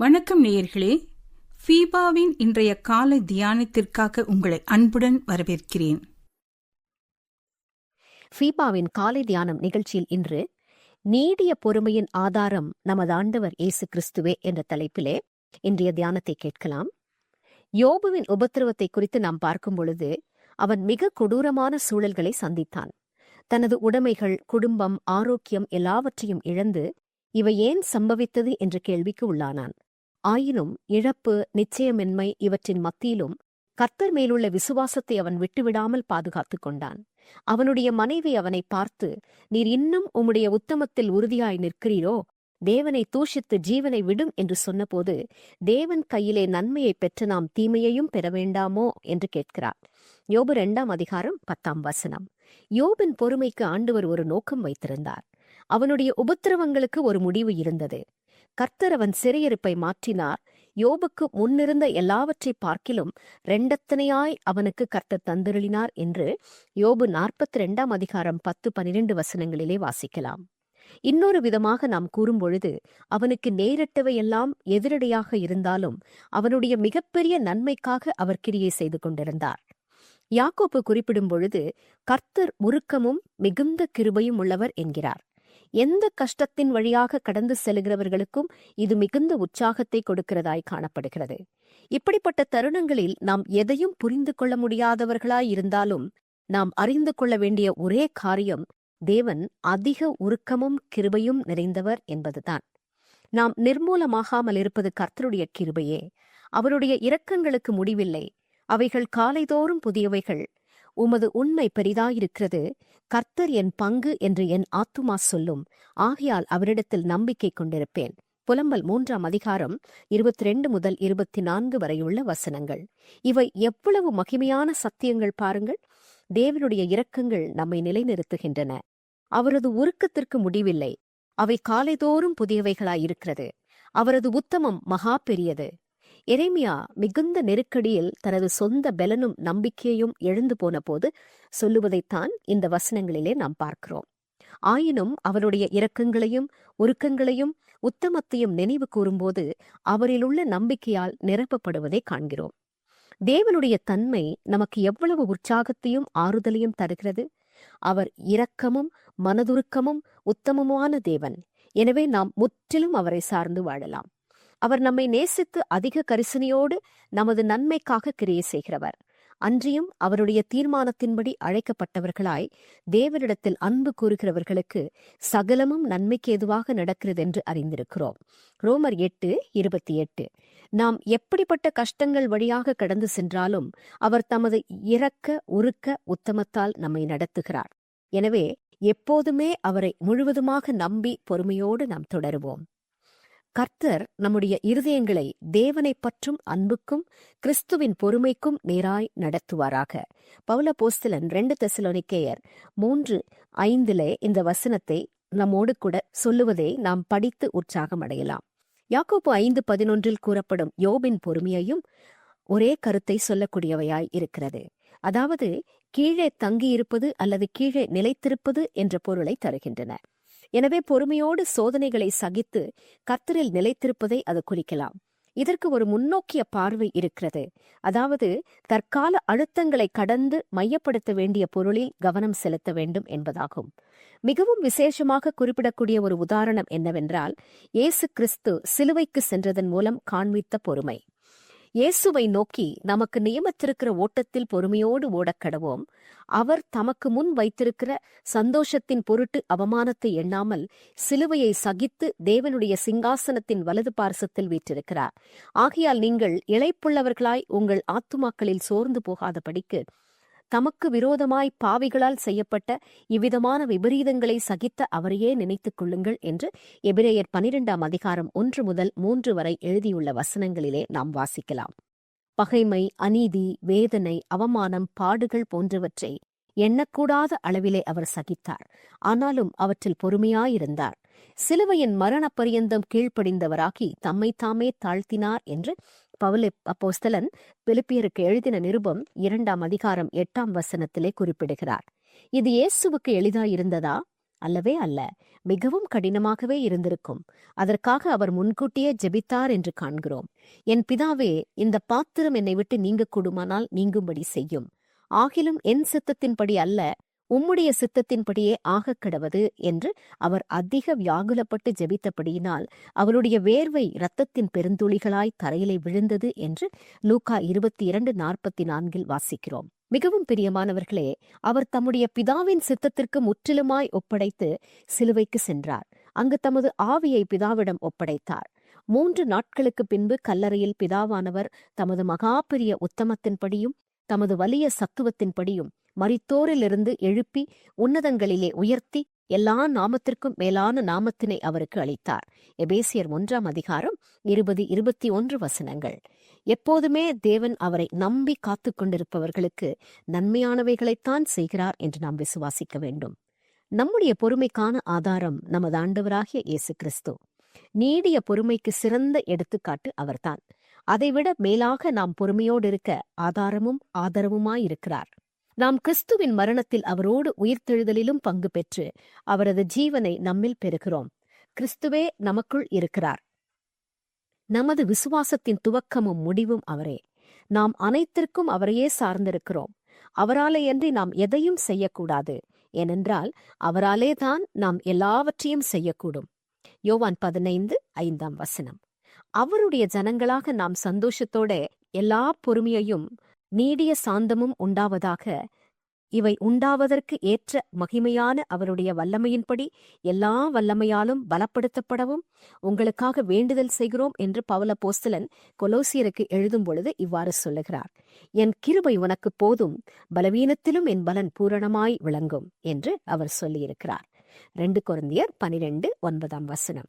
வணக்கம் நேயர்களே, ஃபீபாவின் இன்றைய காலை தியானத்திற்காக உங்களை அன்புடன் வரவேற்கிறேன். ஃபீபாவின் காலை தியானம் நிகழ்ச்சியில் இன்று நீடிய பொறுமையின் ஆதாரம் நமது ஆண்டவர் இயேசு கிறிஸ்துவே என்ற தலைப்பிலே இன்றைய தியானத்தை கேட்கலாம். யோபுவின் உபத்திரவத்தை குறித்து நாம் பார்க்கும் பொழுது அவன் மிக கொடூரமான சூழல்களை சந்தித்தான். தனது உடைமைகள், குடும்பம், ஆரோக்கியம் எல்லாவற்றையும் இழந்து இவை ஏன் சம்பவித்தது என்ற கேள்விக்கு உள்ளானான். ஆயினும் இழப்பு, நிச்சயமின்மை இவற்றின் மத்தியிலும் கர்த்தர் மேலுள்ள விசுவாசத்தை அவன் விட்டுவிடாமல் பாதுகாத்துக் கொண்டான். அவனுடைய மனைவி அவனை பார்த்து, நீர் இன்னும் உம்முடைய உத்தமத்தில் உறுதியாய் நிற்கிறீரோ? தேவனை தூஷித்து ஜீவனை விடும் என்று சொன்னபோது, தேவன் கையிலே நன்மையை பெற்ற நாம் தீமையையும் பெற வேண்டாமோ என்று கேட்கிறார். யோபு 2 அதிகாரம் 10 யோபின் பொறுமைக்கு ஆண்டவர் ஒரு நோக்கம் வைத்திருந்தார். அவனுடைய உபத்திரவங்களுக்கு ஒரு முடிவு இருந்தது. கர்த்தர் அவன் சிறையிருப்பை மாற்றினார். யோபுக்கு முன்னிருந்த எல்லாவற்றை பார்க்கிலும் 2 அவனுக்கு கர்த்தர் தந்தருளினார் என்று யோபு 42 அதிகாரம் 10-12 வாசிக்கலாம். இன்னொரு விதமாக நாம் கூறும்பொழுது, அவனுக்கு நேரிட்டவையெல்லாம் எதிரடையாக இருந்தாலும் அவனுடைய மிகப்பெரிய நன்மைக்காக அவர் கிரியை செய்து கொண்டிருந்தார். யாக்கோபு குறிப்பிடும் பொழுது, கர்த்தர் உருக்கமும் மிகுந்த கிருபையும் உள்ளவர் என்கிறார். எந்த கஷ்டத்தின் வழியாக கடந்து செல்கிறவர்களுக்கும் இது மிகுந்த உற்சாகத்தை கொடுக்கிறதாய் காணப்படுகிறது. இப்படிப்பட்ட தருணங்களில் நாம் எதையும் புரிந்து கொள்ள முடியாதவர்களாய் இருந்தாலும் நாம் அறிந்து கொள்ள வேண்டிய ஒரே காரியம், தேவன் அதிக உருக்கமும் கிருபையும் நிறைந்தவர் என்பதுதான். நாம் நிர்மூலமாகாமல் இருப்பது கர்த்தருடைய கிருபையே. அவருடைய இரக்கங்களுக்கு முடிவில்லை. அவைகள் காலைதோறும் புதியவைகள். உமது உண்மை பெரிதாயிருக்கிறது. கர்த்தர் என் பங்கு என்று என் ஆத்துமா சொல்லும். ஆகையால் அவரிடத்தில் நம்பிக்கை கொண்டிருப்பேன். புலம்பல் 3 அதிகாரம் 22-24 வரையுள்ள வசனங்கள். இவை எவ்வளவு மகிமையான சத்தியங்கள் பாருங்கள். தேவனுடைய இரக்கங்கள் நம்மை நிலைநிறுத்துகின்றன. அவரது உருக்கத்திற்கு முடிவில்லை. அவை காலைதோறும் புதியவைகளாயிருக்கிறது. அவரது உத்தமம் மகா பெரியது. எரேமியா மிகுந்த நெருக்கடியில் தனது சொந்த பலனும் நம்பிக்கையையும் எழுந்து போன போது சொல்லுவதைத்தான் இந்த வசனங்களிலே நாம் பார்க்கிறோம். ஆயினும் அவருடைய இரக்கங்களையும் உருக்கங்களையும் உத்தமத்தையும் நினைவு கூறும்போது அவரிலுள்ள நம்பிக்கையால் நிரப்பப்படுவதை காண்கிறோம். தேவனுடைய தன்மை நமக்கு எவ்வளவு உற்சாகத்தையும் ஆறுதலையும் தருகிறது. அவர் இரக்கமும் மனதுருக்கமும் உத்தமமான தேவன். எனவே நாம் முற்றிலும் அவரை சார்ந்து வாழலாம். அவர் நம்மை நேசித்து அதிக கரிசனையோடு நமது நன்மைக்காக கிரியை செய்கிறவர். அன்றியும் அவருடைய தீர்மானத்தின்படி அழைக்கப்பட்டவர்களாய் தேவனிடத்தில் அன்பு கூறுகிறவர்களுக்கு சகலமும் நன்மைக்கு ஏதுவாக நடக்கிறது என்று அறிந்திருக்கிறோம். ரோமர் 8:28. நாம் எப்படிப்பட்ட கஷ்டங்கள் வழியாக கடந்து சென்றாலும் அவர் தமது இரக்க உருக்க உத்தமத்தால் நம்மை நடத்துகிறார். எனவே எப்போதுமே அவரை முழுவதுமாக நம்பி பொறுமையோடு நாம் தொடருவோம். கர்த்தர் நம்முடைய இருதயங்களை தேவனை பற்றும் அன்புக்கும் கிறிஸ்துவின் பொறுமைக்கும் நேராய் நடத்துவாராக. பவுலப்போஸ்தலன் 2 தெசலோனிக்கேயர் 3:5 இந்த வசனத்தை நம்மோடு கூட சொல்லுவதை நாம் படித்து உற்சாகம் அடையலாம். யாக்கோபு 5:11 கூறப்படும் யோபின் பொறுமையையும் ஒரே கருத்தை சொல்லக்கூடியவையாய் இருக்கிறது. அதாவது கீழே தங்கியிருப்பது அல்லது கீழே நிலைத்திருப்பது என்ற பொருளை தருகின்றன. எனவே பொறுமையோடு சோதனைகளை சகித்து கர்த்தரில் நிலைத்திருப்பதை அது குறிக்கலாம். இதற்கு ஒரு முன்னோக்கிய பார்வை இருக்கிறது. அதாவது தற்கால அழுத்தங்களை கடந்து மையப்படுத்த வேண்டிய பொருளில் கவனம் செலுத்த வேண்டும் என்பதாகும். மிகவும் விசேஷமாக குறிப்பிடக்கூடிய ஒரு உதாரணம் என்னவென்றால், இயேசு கிறிஸ்து சிலுவைக்கு சென்றதன் மூலம் காண்பித்த பொறுமை. இயேசுவை நோக்கி நமக்கு நியமித்திருக்கிற ஓட்டத்தில் பொறுமையோடு ஓடக்கடவோம். அவர் தமக்கு முன் வைத்திருக்கிற சந்தோஷத்தின் பொருட்டு அவமானத்தை எண்ணாமல் சிலுவையை சகித்து தேவனுடைய சிங்காசனத்தின் வலது பார்சத்தில் வீற்றிருக்கிறார். ஆகையால் நீங்கள் இளைப்புள்ளவர்களாய் உங்கள் ஆத்துமாக்களில் சோர்ந்து போகாதபடிக்கு தமக்கு விரோதமாய் பாவிகளால் செய்யப்பட்ட இவ்விதமான விபரீதங்களை சகித்த அவரையே நினைத்துக் கொள்ளுங்கள் என்று எபிரேயர் 12 அதிகாரம் 1-3 வரை எழுதியுள்ள வசனங்களிலே நாம் வாசிக்கலாம். பகைமை, அநீதி, வேதனை, அவமானம், பாடுகள் போன்றவற்றை எண்ணக்கூடாத அளவிலே அவர் சகித்தார். ஆனாலும் அவற்றில் பொறுமையாயிருந்தார். சிலுவையின் மரண பரியந்தம் கீழ்ப்படிந்தவராகி தம்மைத்தாமே தாழ்த்தினார் என்று அப்போஸ்தலன் பிலிப்பியருக்கு எழுதின நிருபம் 2 அதிகாரம் 8 குறிப்பிடுகிறார். இது இயேசுவுக்கு எளிதாயிருந்ததா? அல்லவே அல்ல, மிகவும் கடினமாகவே இருந்திருக்கும். அதற்காக அவர் முன்கூட்டியே ஜெபித்தார் என்று காண்கிறோம். என் பிதாவே, இந்த பாத்திரம் என்னை விட்டு நீங்கக்கூடுமானால் நீங்கும்படி செய்யும். ஆகிலும் என் சித்தத்தின்படி அல்ல, உம்முடைய சித்தத்தின்படியே ஆகக் கடவது என்று அவர் அதிக வியாகுலப்பட்டு ஜெபித்தபடியினால் அவருடைய வேர்வை இரத்தத்தின் பெருந்துளிகளாய் தரையிலே விழுந்தது என்று லூக்கா 22:44 வாசிக்கிறோம். மிகவும் பிரியமானவர்களே, அவர் தம்முடைய பிதாவின் சித்தத்திற்கு முற்றிலுமாய் ஒப்படைத்து சிலுவைக்கு சென்றார். அங்கு தமது ஆவியை பிதாவிடம் ஒப்படைத்தார். 3 நாட்களுக்கு பின்பு கல்லறையில் பிதாவானவர் தமது மகாபெரிய உத்தமத்தின்படியும் தமது வலிய சத்துவத்தின்படியும் மரித்தோரிலிருந்து எழுப்பி உன்னதங்களிலே உயர்த்தி எல்லா நாமத்திற்கும் மேலான நாமத்தினை அவருக்கு அளித்தார். எபேசியர் 1:20-21 எப்போதுமே தேவன் அவரை நம்பி காத்து கொண்டிருப்பவர்களுக்கு நன்மையானவைகளைத்தான் செய்கிறார் என்று நாம் விசுவாசிக்க வேண்டும். நம்முடைய பொறுமைக்கான ஆதாரம் நமது ஆண்டவராகிய இயேசு கிறிஸ்து. நீடிய பொறுமைக்கு சிறந்த எடுத்துக்காட்டு அவர்தான். அதைவிட மேலாக நாம் பொறுமையோடு இருக்க ஆதாரமும் ஆதரவுமாயிருக்கிறார். நாம் கிறிஸ்துவின் மரணத்தில் அவரோடு உயிர்த்தெழுதலிலும் பங்கு பெற்று அவரது ஜீவனை நம்மில் பெறுகிறோம். கிறிஸ்துவே நமக்குள் இருக்கிறார். நமது விசுவாசத்தின் துவக்கமும் முடிவும் அவரே. நாம் அனைத்திற்கும் அவரையே சார்ந்திருக்கிறோம். அவராலேயன்றி நாம் எதையும் செய்யக்கூடாது. ஏனென்றால் அவராலே தான் நாம் எல்லாவற்றையும் செய்யக்கூடும். யோவான் 15:5 அவருடைய ஜனங்களாக நாம் சந்தோஷத்தோட எல்லா பொறுமையையும் நீடிய சாந்தமும் உண்டாவதாக, இவை உண்டாவதற்கு ஏற்ற மகிமையான அவருடைய வல்லமையின்படி எல்லா வல்லமையாலும் பலப்படுத்தப்படவும் உங்களுக்காக வேண்டுதல் செய்கிறோம் என்று பவுலப்போஸ்தலன் கொலோசியருக்கு எழுதும் பொழுது இவ்வாறு சொல்லுகிறார். என் கிருபை உனக்கு போதும், பலவீனத்திலும் என் பலன் பூரணமாய் விளங்கும் என்று அவர் சொல்லியிருக்கிறார். 2 கொரிந்தியர் 12:9.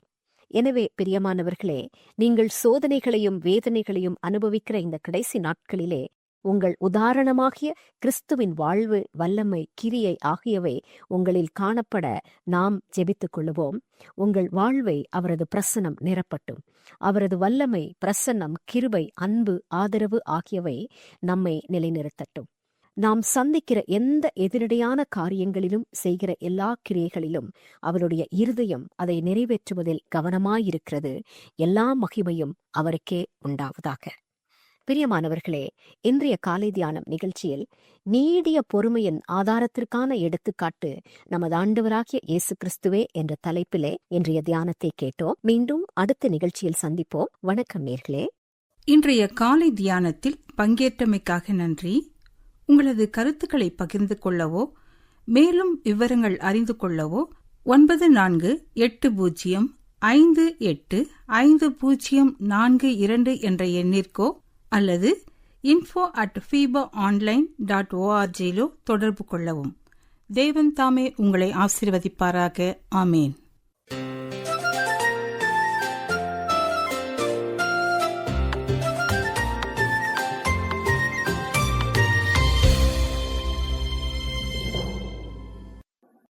எனவே பிரியமானவர்களே, நீங்கள் சோதனைகளையும் வேதனைகளையும் அனுபவிக்கிற இந்த கடைசி நாட்களிலே உங்கள் உதாரணமாகிய கிறிஸ்துவின் வாழ்வு, வல்லமை, கிரியை ஆகியவை உங்களில் காணப்பட நாம் ஜெபித்துக் கொள்ளுவோம். உங்கள் வாழ்வை அவரது பிரசன்னம் நிரப்பட்டும். அவரது வல்லமை, பிரசன்னம், கிருபை, அன்பு, ஆதரவு ஆகியவை நம்மை நிலைநிறுத்தட்டும். நாம் சந்திக்கிற எந்த எதிரடையான காரியங்களிலும் செய்கிற எல்லா கிரியைகளிலும் அவருடைய இருதயம் அதை நிறைவேற்றுவதில் கவனமாயிருக்கிறது. எல்லா மகிமையும் அவருக்கே உண்டாவதாக. பிரியமானவர்களே, இன்றைய காலை தியானம் நிகழ்ச்சியில் நீடிய பொறுமையின் ஆதாரத்திற்கான எடுத்துக்காட்டு நமது ஆண்டவராகிய இயேசு கிறிஸ்துவே என்ற தலைப்பிலே இன்றைய தியானத்தை கேட்டோம். மீண்டும் அடுத்த நிகழ்ச்சியில் சந்திப்போம். வணக்கம் நேர்களே. இன்றைய காலை தியானத்தில் பங்கேற்றமைக்காக நன்றி. உங்களது கருத்துக்களை பகிர்ந்து கொள்ளவோ மேலும் விவரங்கள் அறிந்து கொள்ளவோ 94585042 என்ற எண்ணிற்கோ அல்லது info@fibaonline.org தொடர்பு கொள்ளவும். தேவன் தாமே உங்களை ஆசீர்வதிப்பாராக. ஆமேன்.